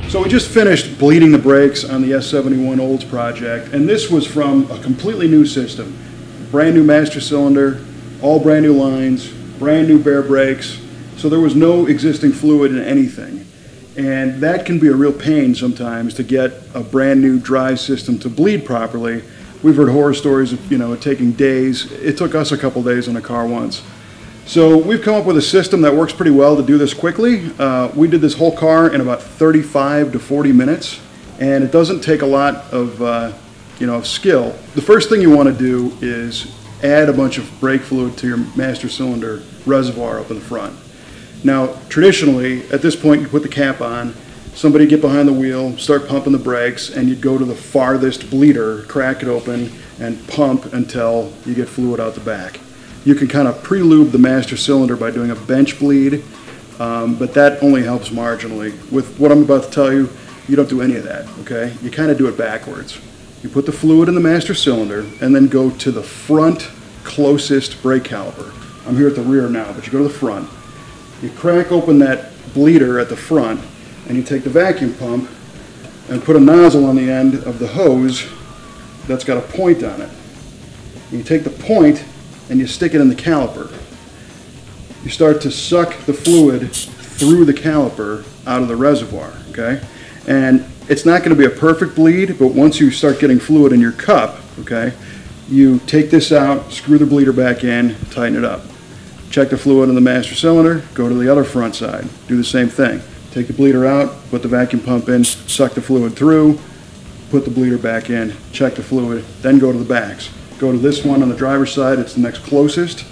So we just finished bleeding the brakes on the S71 Olds project, and this was from a completely new system. Brand new master cylinder, all brand new lines, brand new bare brakes, so there was no existing fluid in anything. And that can be a real pain sometimes to get a brand new drive system to bleed properly. We've heard horror stories of, it taking days. It took us a couple days on a car once. So we've come up with a system that works pretty well to do this quickly. We did this whole car in about 35 to 40 minutes, and it doesn't take a lot of of skill. The first thing you want to do is add a bunch of brake fluid to your master cylinder reservoir up in the front. Now, traditionally, at this point, you put the cap on, somebody get behind the wheel, start pumping the brakes, and you'd go to the farthest bleeder, crack it open, and pump until you get fluid out the back. You can kind of pre-lube the master cylinder by doing a bench bleed, but that only helps marginally. With what I'm about to tell you, you don't do any of that, okay? You kind of do it backwards. You put the fluid in the master cylinder and then go to the front closest brake caliper. I'm here at the rear now, but you go to the front. You crack open that bleeder at the front, and you take the vacuum pump and put a nozzle on the end of the hose that's got a point on it. You take the point and you stick it in the caliper. You start to suck the fluid through the caliper out of the reservoir, okay? And it's not going to be a perfect bleed, but once you start getting fluid in your cup, okay, you take this out, screw the bleeder back in, tighten it up. Check the fluid in the master cylinder, go to the other front side, do the same thing. Take the bleeder out, put the vacuum pump in, suck the fluid through, put the bleeder back in, check the fluid, then go to the backs. Go to this one on the driver's side, it's the next closest.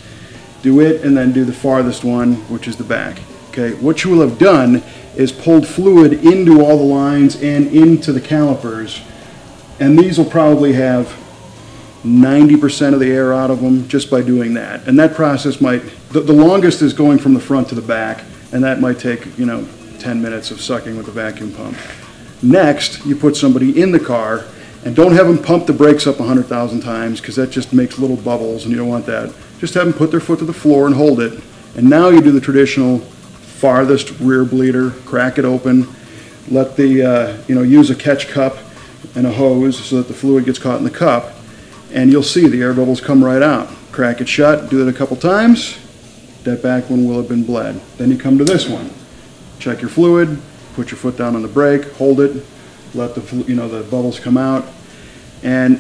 Do it, and then do the farthest one, which is the back. Okay, what you will have done is pulled fluid into all the lines and into the calipers, and these will probably have 90% of the air out of them just by doing that. And that process might, the longest is going from the front to the back, and that might take, 10 minutes of sucking with the vacuum pump. Next, you put somebody in the car, and don't have them pump the brakes up 100,000 times, because that just makes little bubbles, and you don't want that. Just have them put their foot to the floor and hold it. And now you do the traditional farthest rear bleeder, crack it open, let the, use a catch cup and a hose so that the fluid gets caught in the cup, and you'll see the air bubbles come right out. Crack it shut, do that a couple times, that back one will have been bled. Then you come to this one. Check your fluid, put your foot down on the brake, hold it, let the the bubbles come out, and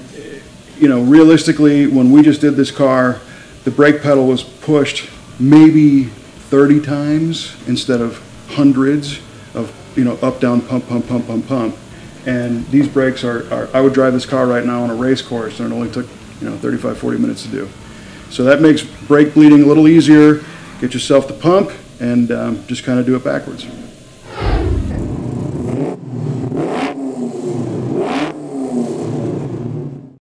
realistically, when we just did this car, the brake pedal was pushed maybe 30 times instead of hundreds of up down pump pump pump pump pump. And these brakes are I would drive this car right now on a race course, and it only took 35-40 minutes to do. So that makes brake bleeding a little easier. Get yourself the pump and just kind of do it backwards.